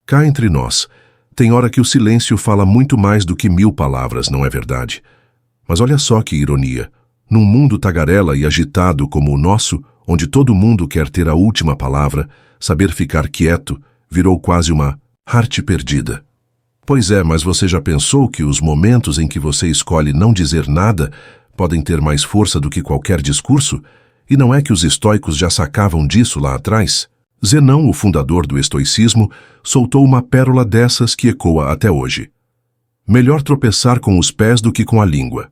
Cá entre nós, tem hora que o silêncio fala muito mais do que 1000 palavras, não é verdade? Mas olha só que ironia. Num mundo tagarela e agitado como o nosso, onde todo mundo quer ter a última palavra, saber ficar quieto virou quase uma arte perdida. Pois é, mas você já pensou que os momentos em que você escolhe não dizer nada podem ter mais força do que qualquer discurso? E não é que os estoicos já sacavam disso lá atrás? Zenão, o fundador do estoicismo, soltou uma pérola dessas que ecoa até hoje. Melhor tropeçar com os pés do que com a língua.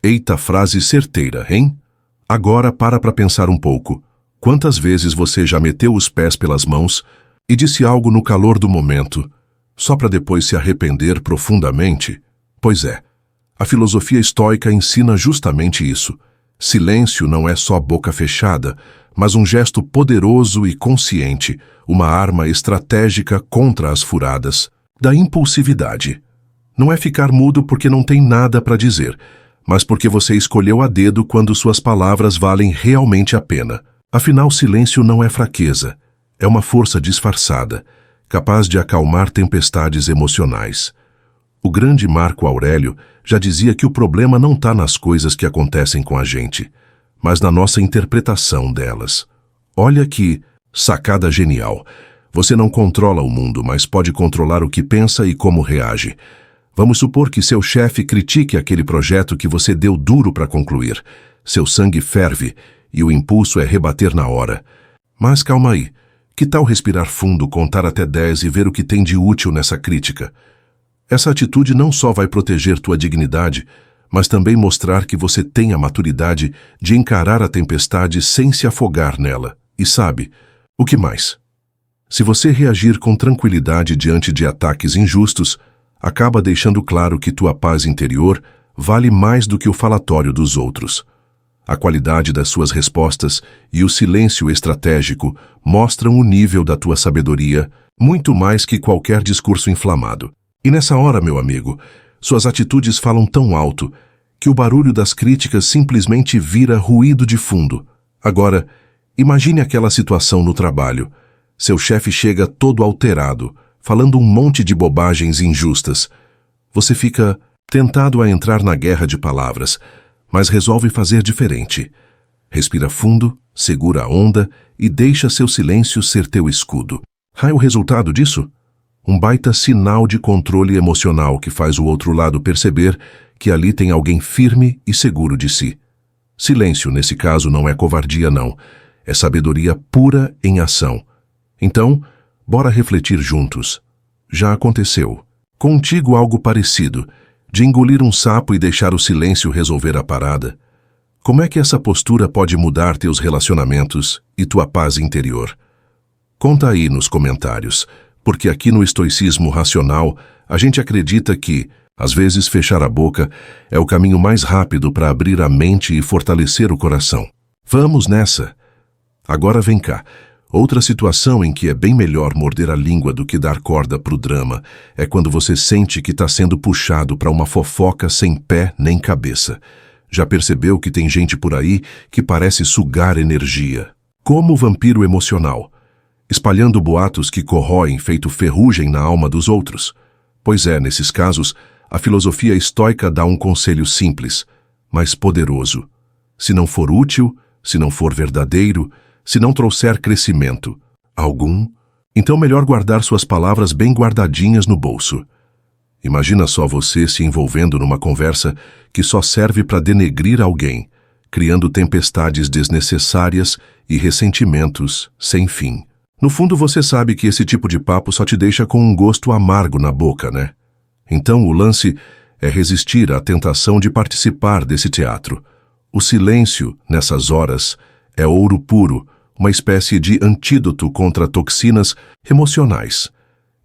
Eita frase certeira, hein? Agora para pensar um pouco. Quantas vezes você já meteu os pés pelas mãos e disse algo no calor do momento, só para depois se arrepender profundamente? Pois é, a filosofia estoica ensina justamente isso. Silêncio não é só boca fechada, mas um gesto poderoso e consciente, uma arma estratégica contra as furadas da impulsividade. Não é ficar mudo porque não tem nada para dizer, mas porque você escolheu a dedo quando suas palavras valem realmente a pena. Afinal, silêncio não é fraqueza, é uma força disfarçada, capaz de acalmar tempestades emocionais. O grande Marco Aurélio já dizia que o problema não está nas coisas que acontecem com a gente, mas na nossa interpretação delas. Olha que sacada genial. Você não controla o mundo, mas pode controlar o que pensa e como reage. Vamos supor que seu chefe critique aquele projeto que você deu duro para concluir. Seu sangue ferve e o impulso é rebater na hora. Mas calma aí. Que tal respirar fundo, contar até 10 e ver o que tem de útil nessa crítica? Essa atitude não só vai proteger tua dignidade, mas também mostrar que você tem a maturidade de encarar a tempestade sem se afogar nela. E sabe, o que mais? Se você reagir com tranquilidade diante de ataques injustos, acaba deixando claro que tua paz interior vale mais do que o falatório dos outros. A qualidade das suas respostas e o silêncio estratégico mostram o nível da tua sabedoria, muito mais que qualquer discurso inflamado. E nessa hora, meu amigo, suas atitudes falam tão alto que o barulho das críticas simplesmente vira ruído de fundo. Agora, imagine aquela situação no trabalho. Seu chefe chega todo alterado, falando um monte de bobagens injustas. Você fica tentado a entrar na guerra de palavras, mas resolve fazer diferente. Respira fundo, segura a onda e deixa seu silêncio ser teu escudo. O resultado disso? Um baita sinal de controle emocional que faz o outro lado perceber que ali tem alguém firme e seguro de si. Silêncio, nesse caso, não é covardia, não. É sabedoria pura em ação. Então, bora refletir juntos. Já aconteceu contigo algo parecido, de engolir um sapo e deixar o silêncio resolver a parada? Como é que essa postura pode mudar teus relacionamentos e tua paz interior? Conta aí nos comentários, porque aqui no estoicismo racional a gente acredita que, às vezes, fechar a boca é o caminho mais rápido para abrir a mente e fortalecer o coração. Vamos nessa! Agora vem cá. Outra situação em que é bem melhor morder a língua do que dar corda pro drama é quando você sente que está sendo puxado para uma fofoca sem pé nem cabeça. Já percebeu que tem gente por aí que parece sugar energia? Como o vampiro emocional, espalhando boatos que corroem feito ferrugem na alma dos outros. Pois é, nesses casos, a filosofia estoica dá um conselho simples, mas poderoso. Se não for útil, se não for verdadeiro, se não trouxer crescimento algum, então melhor guardar suas palavras bem guardadinhas no bolso. Imagina só você se envolvendo numa conversa que só serve para denegrir alguém, criando tempestades desnecessárias e ressentimentos sem fim. No fundo, você sabe que esse tipo de papo só te deixa com um gosto amargo na boca, né? Então, o lance é resistir à tentação de participar desse teatro. O silêncio, nessas horas, é ouro puro, uma espécie de antídoto contra toxinas emocionais.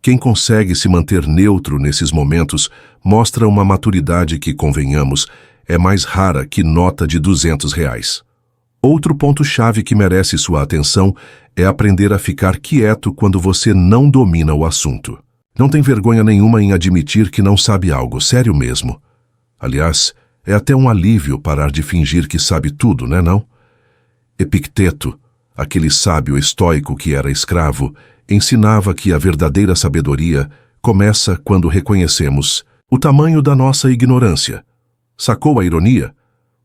Quem consegue se manter neutro nesses momentos mostra uma maturidade que, convenhamos, é mais rara que nota de R$ 200. Outro ponto-chave que merece sua atenção é aprender a ficar quieto quando você não domina o assunto. Não tem vergonha nenhuma em admitir que não sabe algo, sério mesmo. Aliás, é até um alívio parar de fingir que sabe tudo, né não? Epicteto, aquele sábio estoico que era escravo, ensinava que a verdadeira sabedoria começa quando reconhecemos o tamanho da nossa ignorância. Sacou a ironia?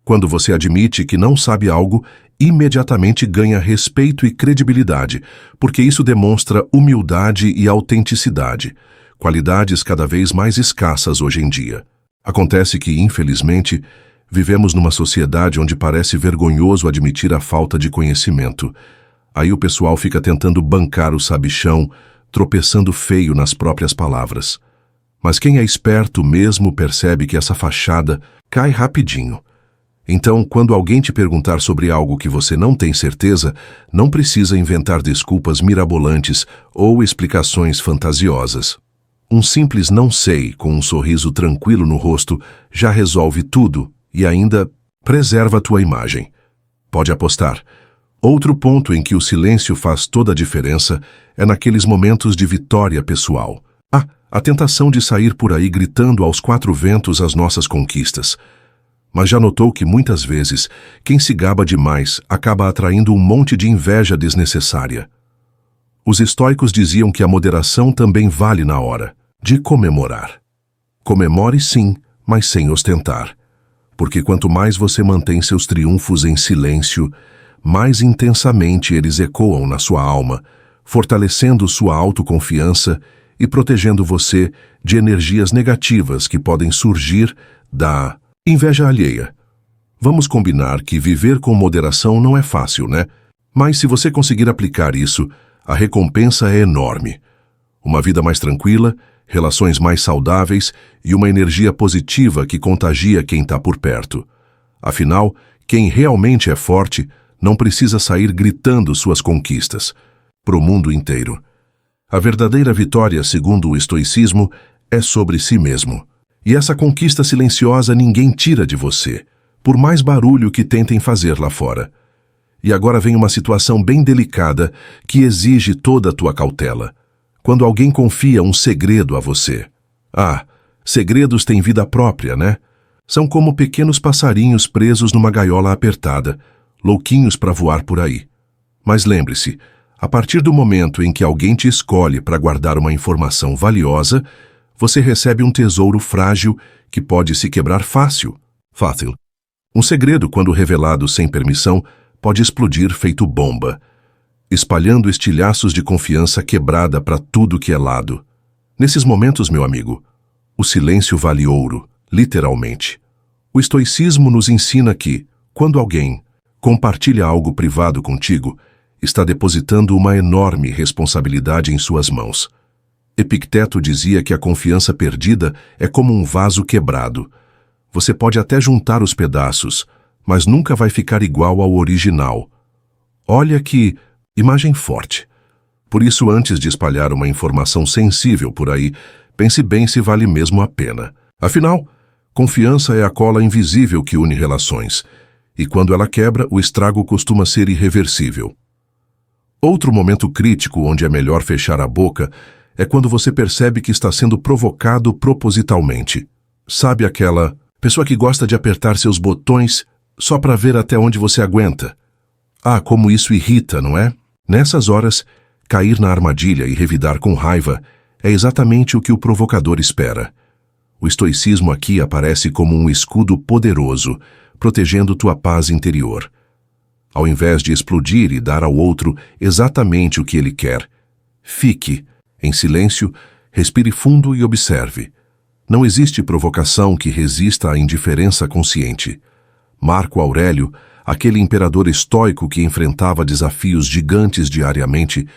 Quando você admite que não sabe algo, imediatamente ganha respeito e credibilidade, porque isso demonstra humildade e autenticidade, qualidades cada vez mais escassas hoje em dia. Acontece que, infelizmente, vivemos numa sociedade onde parece vergonhoso admitir a falta de conhecimento. Aí o pessoal fica tentando bancar o sabichão, tropeçando feio nas próprias palavras. Mas quem é esperto mesmo percebe que essa fachada cai rapidinho. Então, quando alguém te perguntar sobre algo que você não tem certeza, não precisa inventar desculpas mirabolantes ou explicações fantasiosas. Um simples não sei, com um sorriso tranquilo no rosto, já resolve tudo e ainda preserva a tua imagem. Pode apostar. Outro ponto em que o silêncio faz toda a diferença é naqueles momentos de vitória pessoal. A tentação de sair por aí gritando aos quatro ventos as nossas conquistas. Mas já notou que muitas vezes quem se gaba demais acaba atraindo um monte de inveja desnecessária. Os estoicos diziam que a moderação também vale na hora de comemorar. Comemore sim, mas sem ostentar. Porque quanto mais você mantém seus triunfos em silêncio, mais intensamente eles ecoam na sua alma, fortalecendo sua autoconfiança e protegendo você de energias negativas que podem surgir da inveja alheia. Vamos combinar que viver com moderação não é fácil, né? Mas se você conseguir aplicar isso, a recompensa é enorme. Uma vida mais tranquila, relações mais saudáveis e uma energia positiva que contagia quem está por perto. Afinal, quem realmente é forte não precisa sair gritando suas conquistas para o mundo inteiro. A verdadeira vitória, segundo o estoicismo, é sobre si mesmo. E essa conquista silenciosa ninguém tira de você, por mais barulho que tentem fazer lá fora. E agora vem uma situação bem delicada que exige toda a tua cautela. Quando alguém confia um segredo a você. Segredos têm vida própria, né? São como pequenos passarinhos presos numa gaiola apertada, louquinhos para voar por aí. Mas lembre-se, a partir do momento em que alguém te escolhe para guardar uma informação valiosa, você recebe um tesouro frágil que pode se quebrar fácil. Um segredo, quando revelado sem permissão, pode explodir feito bomba, espalhando estilhaços de confiança quebrada para tudo que é lado. Nesses momentos, meu amigo, o silêncio vale ouro, literalmente. O estoicismo nos ensina que, quando alguém compartilha algo privado contigo, está depositando uma enorme responsabilidade em suas mãos. Epicteto dizia que a confiança perdida é como um vaso quebrado. Você pode até juntar os pedaços, mas nunca vai ficar igual ao original. Olha que imagem forte. Por isso, antes de espalhar uma informação sensível por aí, pense bem se vale mesmo a pena. Afinal, confiança é a cola invisível que une relações, e quando ela quebra, o estrago costuma ser irreversível. Outro momento crítico onde é melhor fechar a boca é quando você percebe que está sendo provocado propositalmente. Sabe aquela pessoa que gosta de apertar seus botões só para ver até onde você aguenta? Como isso irrita, não é? Nessas horas, cair na armadilha e revidar com raiva é exatamente o que o provocador espera. O estoicismo aqui aparece como um escudo poderoso, protegendo tua paz interior. Ao invés de explodir e dar ao outro exatamente o que ele quer, fique em silêncio, respire fundo e observe. Não existe provocação que resista à indiferença consciente. Marco Aurélio, aquele imperador estoico que enfrentava desafios gigantes diariamente,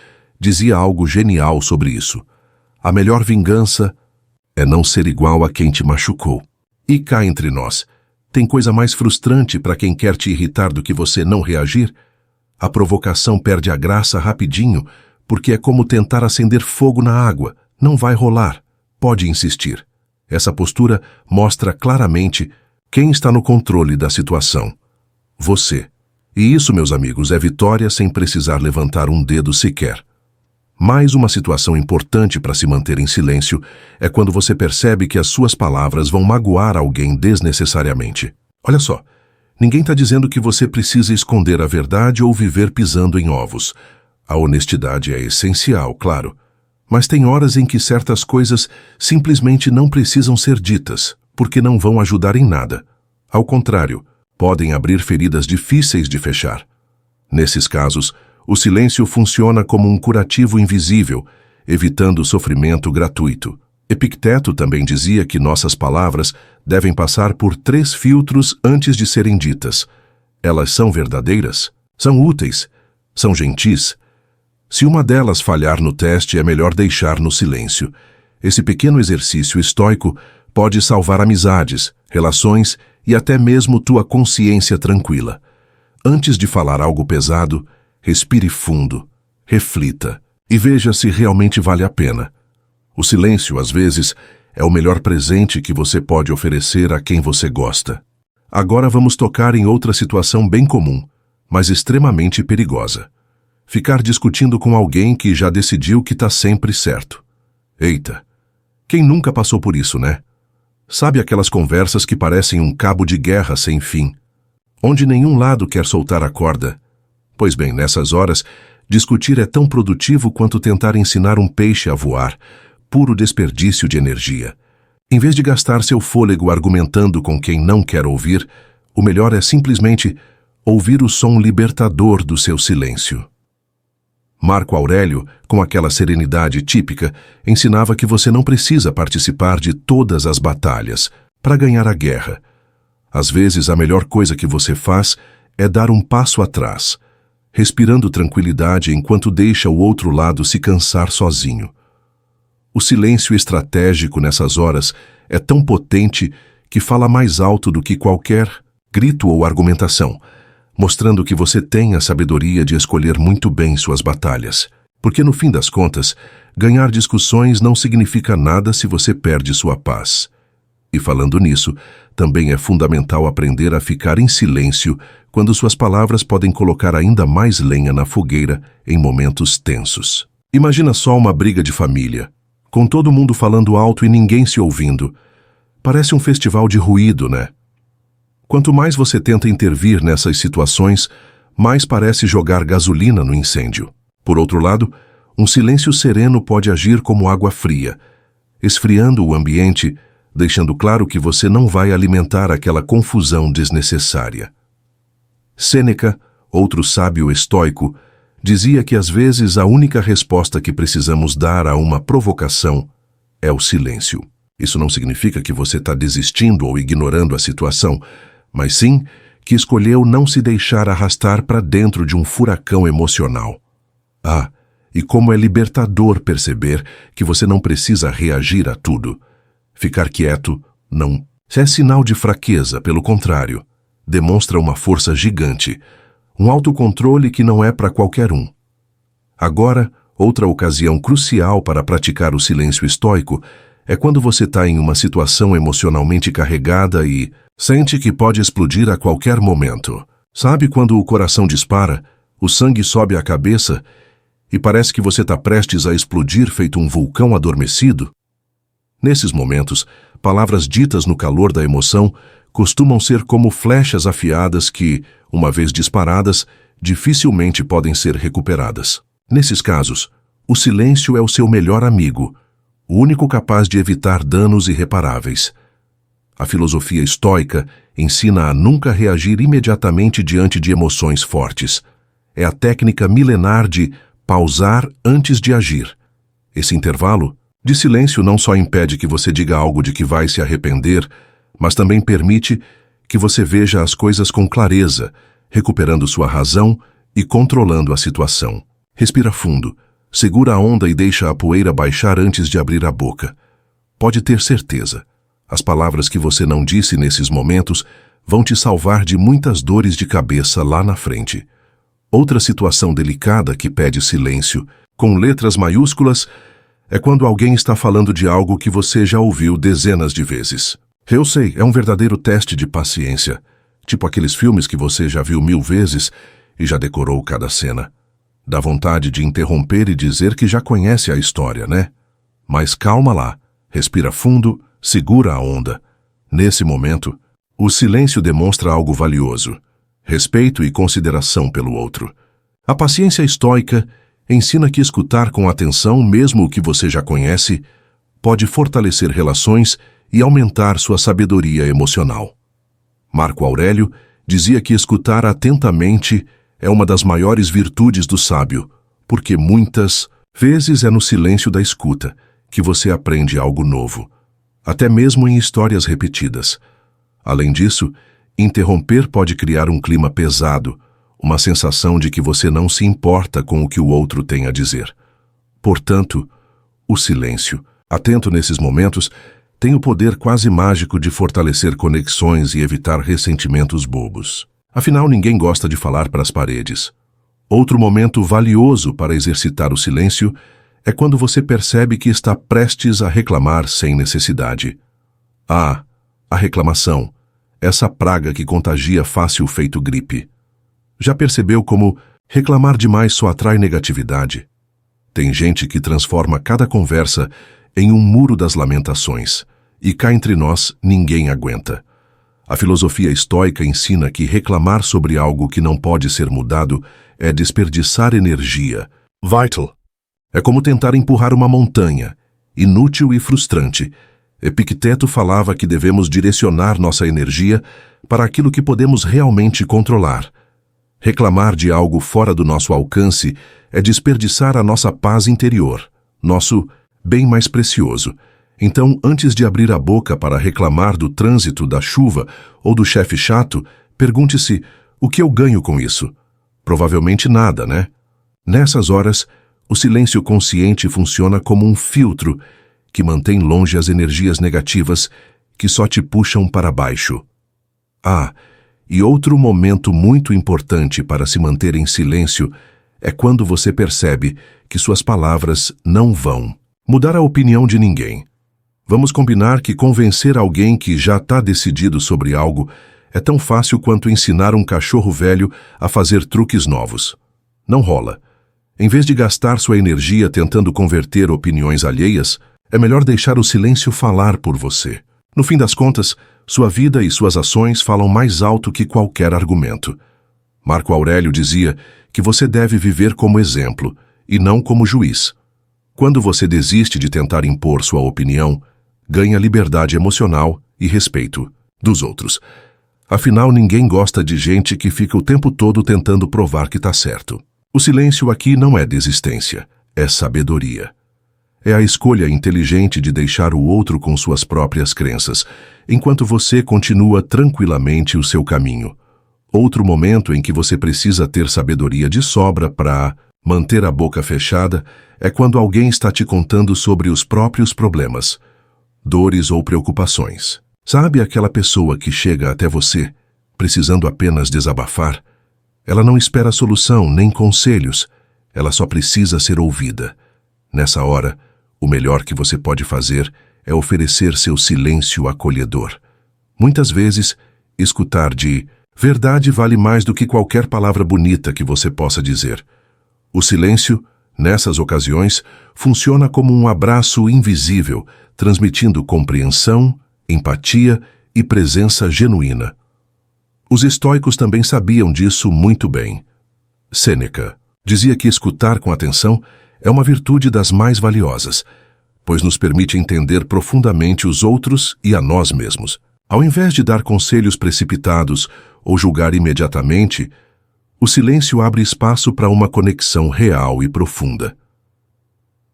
dizia algo genial sobre isso. A melhor vingança é não ser igual a quem te machucou. E cá entre nós, tem coisa mais frustrante para quem quer te irritar do que você não reagir? A provocação perde a graça rapidinho, porque é como tentar acender fogo na água. Não vai rolar. Pode insistir. Essa postura mostra claramente quem está no controle da situação. Você. E isso, meus amigos, é vitória sem precisar levantar um dedo sequer. Mais uma situação importante para se manter em silêncio é quando você percebe que as suas palavras vão magoar alguém desnecessariamente. Olha só, ninguém está dizendo que você precisa esconder a verdade ou viver pisando em ovos. A honestidade é essencial, claro, mas tem horas em que certas coisas simplesmente não precisam ser ditas, porque não vão ajudar em nada. Ao contrário, podem abrir feridas difíceis de fechar. Nesses casos, o silêncio funciona como um curativo invisível, evitando sofrimento gratuito. Epicteto também dizia que nossas palavras devem passar por 3 filtros antes de serem ditas. Elas são verdadeiras? São úteis? São gentis? Se uma delas falhar no teste, é melhor deixar no silêncio. Esse pequeno exercício estoico pode salvar amizades, relações e até mesmo tua consciência tranquila. Antes de falar algo pesado, respire fundo, reflita e veja se realmente vale a pena. O silêncio, às vezes, é o melhor presente que você pode oferecer a quem você gosta. Agora vamos tocar em outra situação bem comum, mas extremamente perigosa. Ficar discutindo com alguém que já decidiu que está sempre certo. Eita, quem nunca passou por isso, né? Sabe aquelas conversas que parecem um cabo de guerra sem fim, onde nenhum lado quer soltar a corda? Pois bem, nessas horas, discutir é tão produtivo quanto tentar ensinar um peixe a voar, puro desperdício de energia. Em vez de gastar seu fôlego argumentando com quem não quer ouvir, o melhor é simplesmente ouvir o som libertador do seu silêncio. Marco Aurélio, com aquela serenidade típica, ensinava que você não precisa participar de todas as batalhas para ganhar a guerra. Às vezes, a melhor coisa que você faz é dar um passo atrás, respirando tranquilidade enquanto deixa o outro lado se cansar sozinho. O silêncio estratégico nessas horas é tão potente que fala mais alto do que qualquer grito ou argumentação, mostrando que você tem a sabedoria de escolher muito bem suas batalhas. Porque, no fim das contas, ganhar discussões não significa nada se você perde sua paz. E falando nisso, também é fundamental aprender a ficar em silêncio quando suas palavras podem colocar ainda mais lenha na fogueira em momentos tensos. Imagina só uma briga de família, com todo mundo falando alto e ninguém se ouvindo. Parece um festival de ruído, né? Quanto mais você tenta intervir nessas situações, mais parece jogar gasolina no incêndio. Por outro lado, um silêncio sereno pode agir como água fria, esfriando o ambiente, deixando claro que você não vai alimentar aquela confusão desnecessária. Sêneca, outro sábio estoico, dizia que às vezes a única resposta que precisamos dar a uma provocação é o silêncio. Isso não significa que você está desistindo ou ignorando a situação, mas sim que escolheu não se deixar arrastar para dentro de um furacão emocional. Ah, e como é libertador perceber que você não precisa reagir a tudo. Ficar quieto não é sinal de fraqueza, pelo contrário, demonstra uma força gigante, um autocontrole que não é para qualquer um. Agora, outra ocasião crucial para praticar o silêncio estoico é quando você está em uma situação emocionalmente carregada e sente que pode explodir a qualquer momento. Sabe quando o coração dispara, o sangue sobe à cabeça e parece que você está prestes a explodir feito um vulcão adormecido? Nesses momentos, palavras ditas no calor da emoção costumam ser como flechas afiadas que, uma vez disparadas, dificilmente podem ser recuperadas. Nesses casos, o silêncio é o seu melhor amigo, o único capaz de evitar danos irreparáveis. A filosofia estoica ensina a nunca reagir imediatamente diante de emoções fortes. É a técnica milenar de pausar antes de agir. Esse intervalo de silêncio não só impede que você diga algo de que vai se arrepender, mas também permite que você veja as coisas com clareza, recuperando sua razão e controlando a situação. Respira fundo, segura a onda e deixa a poeira baixar antes de abrir a boca. Pode ter certeza, as palavras que você não disse nesses momentos vão te salvar de muitas dores de cabeça lá na frente. Outra situação delicada que pede silêncio, com letras maiúsculas, é quando alguém está falando de algo que você já ouviu dezenas de vezes. Eu sei, é um verdadeiro teste de paciência, tipo aqueles filmes que você já viu 1000 vezes e já decorou cada cena. Dá vontade de interromper e dizer que já conhece a história, né? Mas calma lá, respira fundo, segura a onda. Nesse momento, o silêncio demonstra algo valioso: respeito e consideração pelo outro. A paciência estoica Ensina que escutar com atenção, mesmo o que você já conhece, pode fortalecer relações e aumentar sua sabedoria emocional. Marco Aurélio dizia que escutar atentamente é uma das maiores virtudes do sábio, porque muitas vezes é no silêncio da escuta que você aprende algo novo, até mesmo em histórias repetidas. Além disso, interromper pode criar um clima pesado, uma sensação de que você não se importa com o que o outro tem a dizer. Portanto, o silêncio, atento nesses momentos, tem o poder quase mágico de fortalecer conexões e evitar ressentimentos bobos. Afinal, ninguém gosta de falar para as paredes. Outro momento valioso para exercitar o silêncio é quando você percebe que está prestes a reclamar sem necessidade. A reclamação, essa praga que contagia fácil feito gripe. Já percebeu como reclamar demais só atrai negatividade? Tem gente que transforma cada conversa em um muro das lamentações, e cá entre nós ninguém aguenta. A filosofia estoica ensina que reclamar sobre algo que não pode ser mudado é desperdiçar energia. Vital. É como tentar empurrar uma montanha, inútil e frustrante. Epicteto falava que devemos direcionar nossa energia para aquilo que podemos realmente controlar. Reclamar de algo fora do nosso alcance é desperdiçar a nossa paz interior, nosso bem mais precioso. Então, antes de abrir a boca para reclamar do trânsito, da chuva ou do chefe chato, pergunte-se: o que eu ganho com isso? Provavelmente nada, né? Nessas horas, o silêncio consciente funciona como um filtro que mantém longe as energias negativas que só te puxam para baixo. E outro momento muito importante para se manter em silêncio é quando você percebe que suas palavras não vão mudar a opinião de ninguém. Vamos combinar que convencer alguém que já está decidido sobre algo é tão fácil quanto ensinar um cachorro velho a fazer truques novos. Não rola. Em vez de gastar sua energia tentando converter opiniões alheias, é melhor deixar o silêncio falar por você. No fim das contas, sua vida e suas ações falam mais alto que qualquer argumento. Marco Aurélio dizia que você deve viver como exemplo e não como juiz. Quando você desiste de tentar impor sua opinião, ganha liberdade emocional e respeito dos outros. Afinal, ninguém gosta de gente que fica o tempo todo tentando provar que está certo. O silêncio aqui não é desistência, é sabedoria. É a escolha inteligente de deixar o outro com suas próprias crenças, enquanto você continua tranquilamente o seu caminho. Outro momento em que você precisa ter sabedoria de sobra para manter a boca fechada é quando alguém está te contando sobre os próprios problemas, dores ou preocupações. Sabe aquela pessoa que chega até você, precisando apenas desabafar? Ela não espera solução nem conselhos, ela só precisa ser ouvida. Nessa hora, o melhor que você pode fazer é oferecer seu silêncio acolhedor. Muitas vezes, escutar de verdade vale mais do que qualquer palavra bonita que você possa dizer. O silêncio, nessas ocasiões, funciona como um abraço invisível, transmitindo compreensão, empatia e presença genuína. Os estoicos também sabiam disso muito bem. Sêneca dizia que escutar com atenção é uma virtude das mais valiosas, pois nos permite entender profundamente os outros e a nós mesmos. Ao invés de dar conselhos precipitados ou julgar imediatamente, o silêncio abre espaço para uma conexão real e profunda.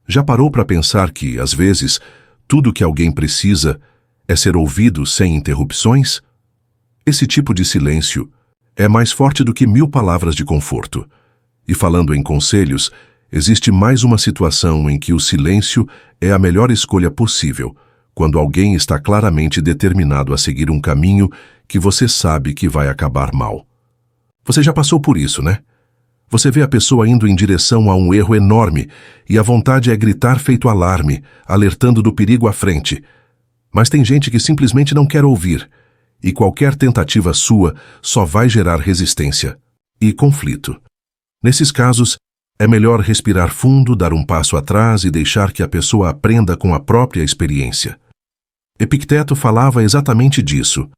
Já parou para pensar que, às vezes, tudo que alguém precisa é ser ouvido sem interrupções? Esse tipo de silêncio é mais forte do que 1000 palavras de conforto. E falando em conselhos, existe mais uma situação em que o silêncio é a melhor escolha possível, quando alguém está claramente determinado a seguir um caminho que você sabe que vai acabar mal. Você já passou por isso, né? Você vê a pessoa indo em direção a um erro enorme e a vontade é gritar feito alarme, alertando do perigo à frente. Mas tem gente que simplesmente não quer ouvir, e qualquer tentativa sua só vai gerar resistência e conflito. Nesses casos, é melhor respirar fundo, dar um passo atrás e deixar que a pessoa aprenda com a própria experiência. Epicteto falava exatamente disso.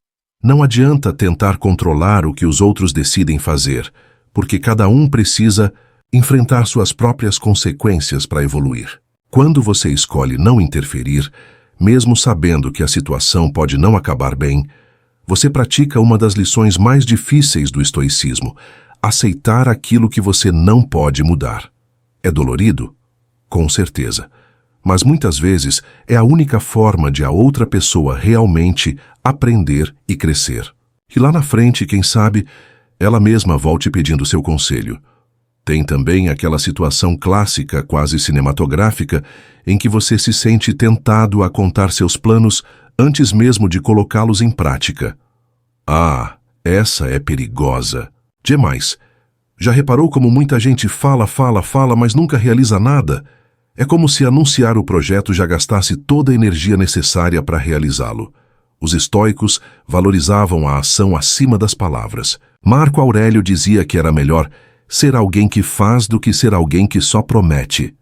Não adianta tentar controlar o que os outros decidem fazer, porque cada um precisa enfrentar suas próprias consequências para evoluir. Quando você escolhe não interferir, mesmo sabendo que a situação pode não acabar bem, você pratica uma das lições mais difíceis do estoicismo: aceitar aquilo que você não pode mudar. É dolorido? Com certeza. Mas muitas vezes é a única forma de a outra pessoa realmente aprender e crescer. E lá na frente, quem sabe, ela mesma volte pedindo seu conselho. Tem também aquela situação clássica, quase cinematográfica, em que você se sente tentado a contar seus planos antes mesmo de colocá-los em prática. Ah, essa é perigosa. Demais. Já reparou como muita gente fala, mas nunca realiza nada? É como se anunciar o projeto já gastasse toda a energia necessária para realizá-lo. Os estoicos valorizavam a ação acima das palavras. Marco Aurélio dizia que era melhor ser alguém que faz do que ser alguém que só promete.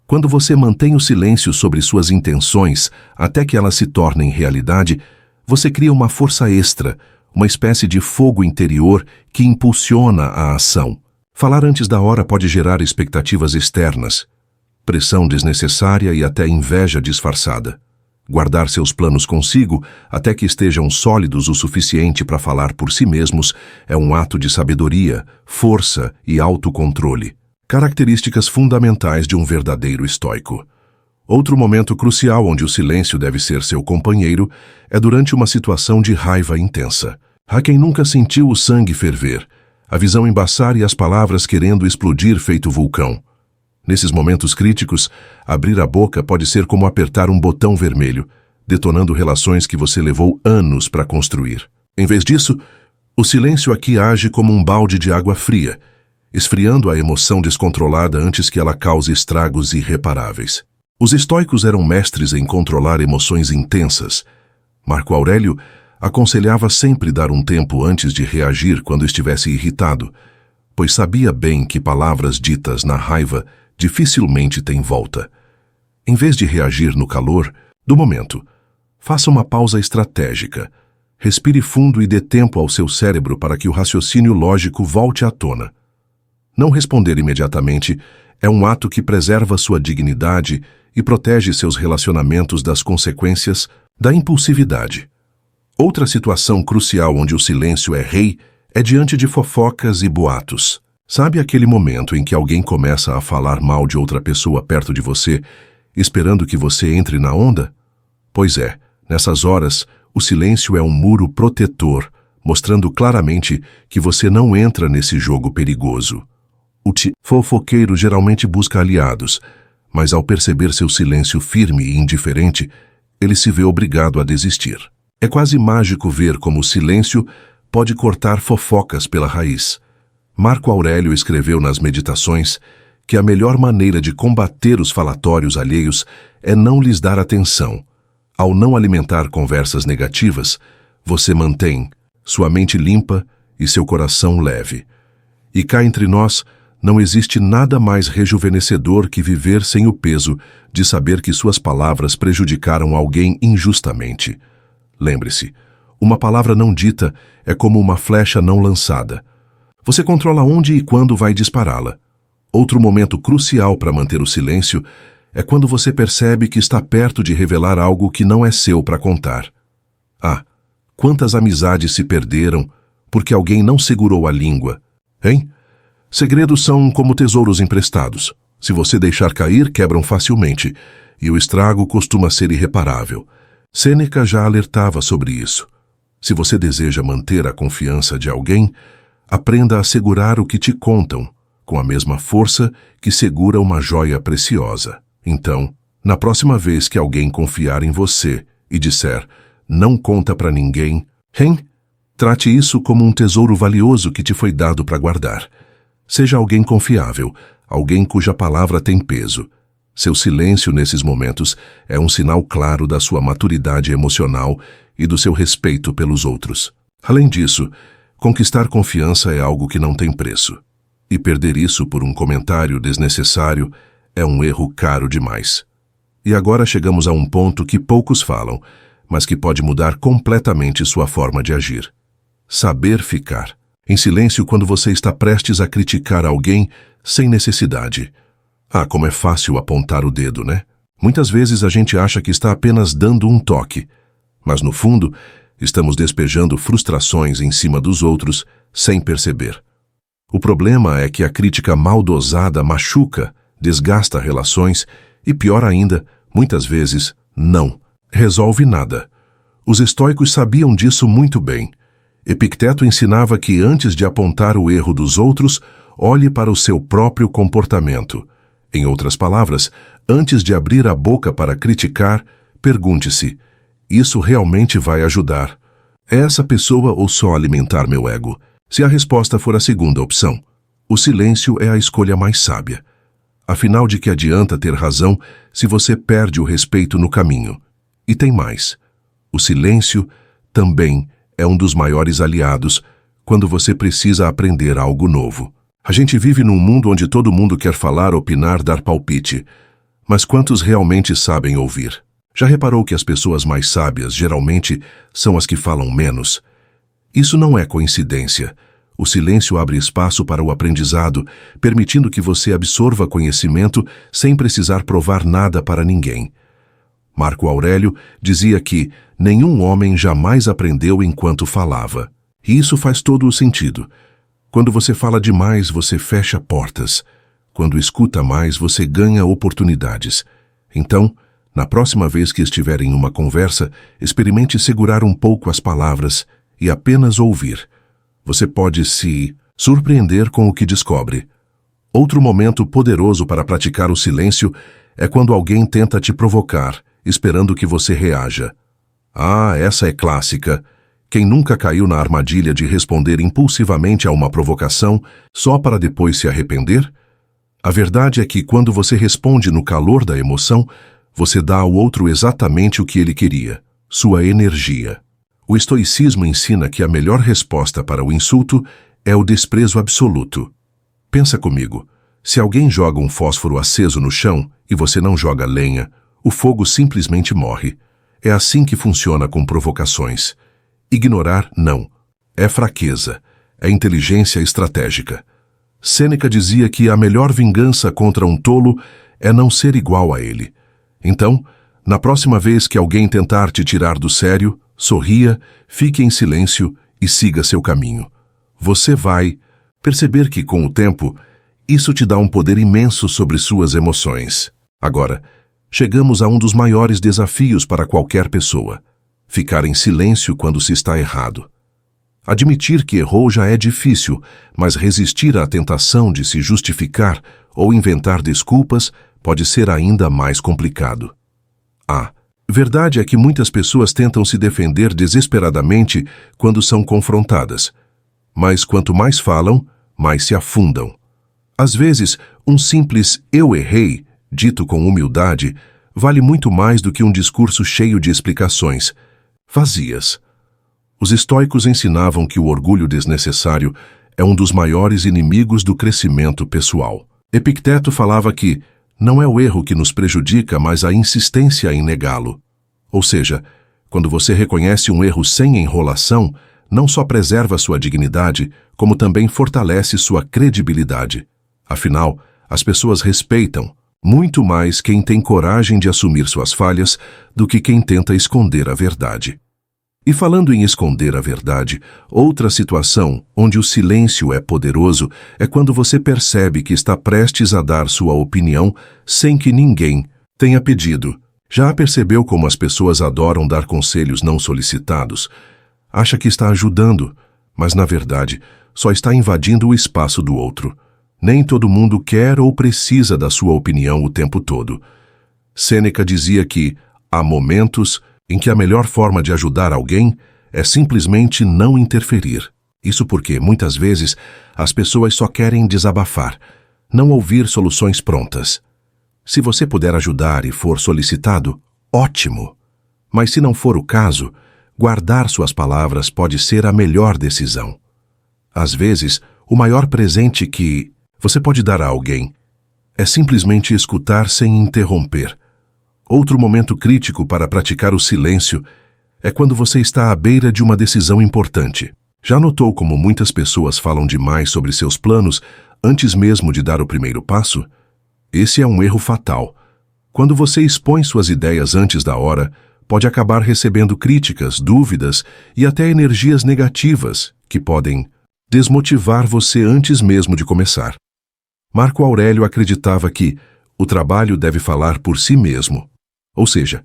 Quando você mantém o silêncio sobre suas intenções até que elas se tornem realidade, você cria uma força extra, uma espécie de fogo interior que impulsiona a ação. Falar antes da hora pode gerar expectativas externas, pressão desnecessária e até inveja disfarçada. Guardar seus planos consigo até que estejam sólidos o suficiente para falar por si mesmos é um ato de sabedoria, força e autocontrole, características fundamentais de um verdadeiro estoico. Outro momento crucial onde o silêncio deve ser seu companheiro é durante uma situação de raiva intensa. Há quem nunca sentiu o sangue ferver, a visão embaçar e as palavras querendo explodir feito vulcão. Nesses momentos críticos, abrir a boca pode ser como apertar um botão vermelho, detonando relações que você levou anos para construir. Em vez disso, o silêncio aqui age como um balde de água fria, esfriando a emoção descontrolada antes que ela cause estragos irreparáveis. Os estoicos eram mestres em controlar emoções intensas. Marco Aurélio aconselhava sempre dar um tempo antes de reagir quando estivesse irritado, pois sabia bem que palavras ditas na raiva dificilmente têm volta. Em vez de reagir no calor do momento, faça uma pausa estratégica. Respire fundo e dê tempo ao seu cérebro para que o raciocínio lógico volte à tona. Não responder imediatamente é um ato que preserva sua dignidade e protege seus relacionamentos das consequências da impulsividade. Outra situação crucial onde o silêncio é rei é diante de fofocas e boatos. Sabe aquele momento em que alguém começa a falar mal de outra pessoa perto de você, esperando que você entre na onda? Pois é, nessas horas, o silêncio é um muro protetor, mostrando claramente que você não entra nesse jogo perigoso. O fofoqueiro geralmente busca aliados, mas ao perceber seu silêncio firme e indiferente, ele se vê obrigado a desistir. É quase mágico ver como o silêncio pode cortar fofocas pela raiz. Marco Aurélio escreveu nas Meditações que a melhor maneira de combater os falatórios alheios é não lhes dar atenção. Ao não alimentar conversas negativas, você mantém sua mente limpa e seu coração leve. E cá entre nós, não existe nada mais rejuvenescedor que viver sem o peso de saber que suas palavras prejudicaram alguém injustamente. Lembre-se, uma palavra não dita é como uma flecha não lançada. Você controla onde e quando vai dispará-la. Outro momento crucial para manter o silêncio é quando você percebe que está perto de revelar algo que não é seu para contar. Ah, quantas amizades se perderam porque alguém não segurou a língua, hein? Segredos são como tesouros emprestados. Se você deixar cair, quebram facilmente, e o estrago costuma ser irreparável. Sêneca já alertava sobre isso. Se você deseja manter a confiança de alguém, aprenda a segurar o que te contam, com a mesma força que segura uma joia preciosa. Então, na próxima vez que alguém confiar em você e disser, não conta para ninguém, trate isso como um tesouro valioso que te foi dado para guardar. Seja alguém confiável, alguém cuja palavra tem peso. Seu silêncio nesses momentos é um sinal claro da sua maturidade emocional e do seu respeito pelos outros. Além disso, conquistar confiança é algo que não tem preço. E perder isso por um comentário desnecessário é um erro caro demais. E agora chegamos a um ponto que poucos falam, mas que pode mudar completamente sua forma de agir. Saber ficar. Em silêncio quando você está prestes a criticar alguém sem necessidade. Ah, como é fácil apontar o dedo, né? Muitas vezes a gente acha que está apenas dando um toque, mas no fundo, estamos despejando frustrações em cima dos outros sem perceber. O problema é que a crítica mal dosada machuca, desgasta relações e, pior ainda, muitas vezes, não resolve nada. Os estoicos sabiam disso muito bem. Epicteto ensinava que antes de apontar o erro dos outros, olhe para o seu próprio comportamento. Em outras palavras, antes de abrir a boca para criticar, pergunte-se: isso realmente vai ajudar? É essa pessoa ou só alimentar meu ego? Se a resposta for a segunda opção, o silêncio é a escolha mais sábia. Afinal, de que adianta ter razão se você perde o respeito no caminho? E tem mais. O silêncio também é um dos maiores aliados quando você precisa aprender algo novo. A gente vive num mundo onde todo mundo quer falar, opinar, dar palpite. Mas quantos realmente sabem ouvir? Já reparou que as pessoas mais sábias geralmente são as que falam menos? Isso não é coincidência. O silêncio abre espaço para o aprendizado, permitindo que você absorva conhecimento sem precisar provar nada para ninguém. Marco Aurélio dizia que nenhum homem jamais aprendeu enquanto falava. E isso faz todo o sentido. Quando você fala demais, você fecha portas. Quando escuta mais, você ganha oportunidades. Então, na próxima vez que estiver em uma conversa, experimente segurar um pouco as palavras e apenas ouvir. Você pode se surpreender com o que descobre. Outro momento poderoso para praticar o silêncio é quando alguém tenta te provocar, esperando que você reaja. Ah, essa é clássica. Quem nunca caiu na armadilha de responder impulsivamente a uma provocação só para depois se arrepender? A verdade é que quando você responde no calor da emoção, você dá ao outro exatamente o que ele queria, sua energia. O estoicismo ensina que a melhor resposta para o insulto é o desprezo absoluto. Pensa comigo, se alguém joga um fósforo aceso no chão e você não joga lenha, o fogo simplesmente morre. É assim que funciona com provocações. Ignorar, não. É fraqueza. É inteligência estratégica. Sêneca dizia que a melhor vingança contra um tolo é não ser igual a ele. Então, na próxima vez que alguém tentar te tirar do sério, sorria, fique em silêncio e siga seu caminho. Você vai perceber que, com o tempo, isso te dá um poder imenso sobre suas emoções. Agora, chegamos a um dos maiores desafios para qualquer pessoa: ficar em silêncio quando se está errado. Admitir que errou já é difícil, mas resistir à tentação de se justificar ou inventar desculpas pode ser ainda mais complicado. A verdade é que muitas pessoas tentam se defender desesperadamente quando são confrontadas, mas quanto mais falam, mais se afundam. Às vezes, um simples "eu errei", dito com humildade, vale muito mais do que um discurso cheio de explicações vazias. Os estoicos ensinavam que o orgulho desnecessário é um dos maiores inimigos do crescimento pessoal. Epicteto falava que não é o erro que nos prejudica, mas a insistência em negá-lo. Ou seja, quando você reconhece um erro sem enrolação, não só preserva sua dignidade, como também fortalece sua credibilidade. Afinal, as pessoas respeitam muito mais quem tem coragem de assumir suas falhas do que quem tenta esconder a verdade. E falando em esconder a verdade, outra situação onde o silêncio é poderoso é quando você percebe que está prestes a dar sua opinião sem que ninguém tenha pedido. Já percebeu como as pessoas adoram dar conselhos não solicitados? Acha que está ajudando, mas na verdade só está invadindo o espaço do outro. Nem todo mundo quer ou precisa da sua opinião o tempo todo. Sêneca dizia que há momentos em que a melhor forma de ajudar alguém é simplesmente não interferir. Isso porque, muitas vezes, as pessoas só querem desabafar, não ouvir soluções prontas. Se você puder ajudar e for solicitado, ótimo. Mas se não for o caso, guardar suas palavras pode ser a melhor decisão. Às vezes, o maior presente que você pode dar a alguém é simplesmente escutar sem interromper. Outro momento crítico para praticar o silêncio é quando você está à beira de uma decisão importante. Já notou como muitas pessoas falam demais sobre seus planos antes mesmo de dar o primeiro passo? Esse é um erro fatal. Quando você expõe suas ideias antes da hora, pode acabar recebendo críticas, dúvidas e até energias negativas que podem desmotivar você antes mesmo de começar. Marco Aurélio acreditava que o trabalho deve falar por si mesmo. Ou seja,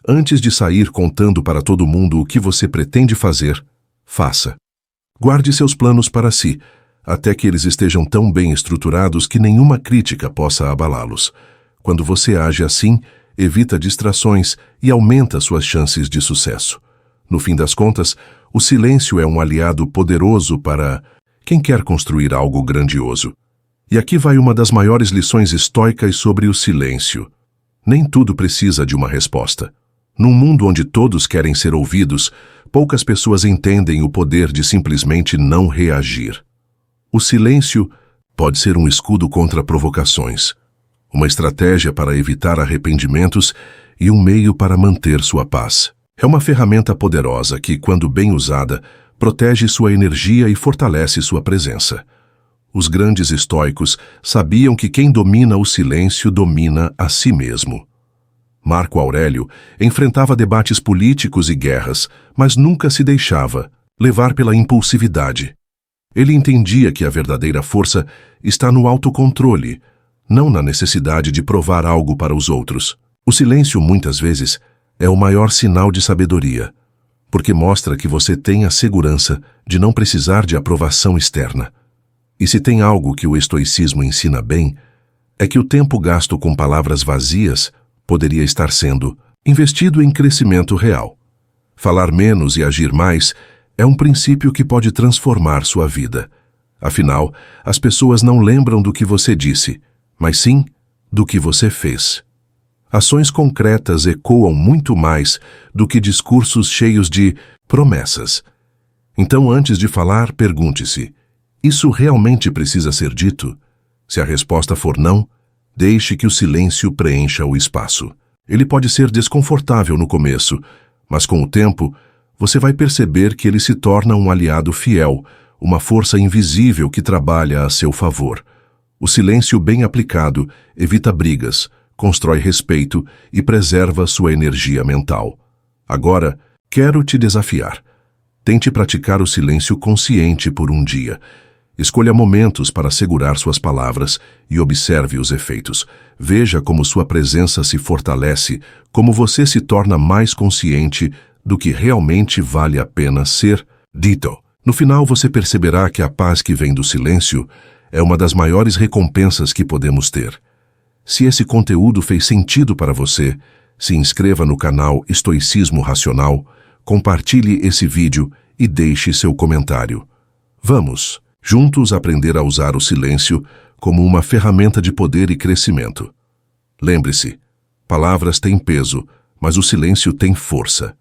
antes de sair contando para todo mundo o que você pretende fazer, faça. Guarde seus planos para si, até que eles estejam tão bem estruturados que nenhuma crítica possa abalá-los. Quando você age assim, evita distrações e aumenta suas chances de sucesso. No fim das contas, o silêncio é um aliado poderoso para quem quer construir algo grandioso. E aqui vai uma das maiores lições estoicas sobre o silêncio. Nem tudo precisa de uma resposta. Num mundo onde todos querem ser ouvidos, poucas pessoas entendem o poder de simplesmente não reagir. O silêncio pode ser um escudo contra provocações, uma estratégia para evitar arrependimentos e um meio para manter sua paz. É uma ferramenta poderosa que, quando bem usada, protege sua energia e fortalece sua presença. Os grandes estoicos sabiam que quem domina o silêncio domina a si mesmo. Marco Aurélio enfrentava debates políticos e guerras, mas nunca se deixava levar pela impulsividade. Ele entendia que a verdadeira força está no autocontrole, não na necessidade de provar algo para os outros. O silêncio, muitas vezes, é o maior sinal de sabedoria, porque mostra que você tem a segurança de não precisar de aprovação externa. E se tem algo que o estoicismo ensina bem, é que o tempo gasto com palavras vazias poderia estar sendo investido em crescimento real. Falar menos e agir mais é um princípio que pode transformar sua vida. Afinal, as pessoas não lembram do que você disse, mas sim do que você fez. Ações concretas ecoam muito mais do que discursos cheios de promessas. Então, antes de falar, pergunte-se: isso realmente precisa ser dito? Se a resposta for não, deixe que o silêncio preencha o espaço. Ele pode ser desconfortável no começo, mas com o tempo, você vai perceber que ele se torna um aliado fiel, uma força invisível que trabalha a seu favor. O silêncio bem aplicado evita brigas, constrói respeito e preserva sua energia mental. Agora, quero te desafiar. Tente praticar o silêncio consciente por um dia. Escolha momentos para segurar suas palavras e observe os efeitos. Veja como sua presença se fortalece, como você se torna mais consciente do que realmente vale a pena ser dito. No final, você perceberá que a paz que vem do silêncio é uma das maiores recompensas que podemos ter. Se esse conteúdo fez sentido para você, se inscreva no canal Estoicismo Racional, compartilhe esse vídeo e deixe seu comentário. Vamos juntos aprender a usar o silêncio como uma ferramenta de poder e crescimento. Lembre-se, palavras têm peso, mas o silêncio tem força.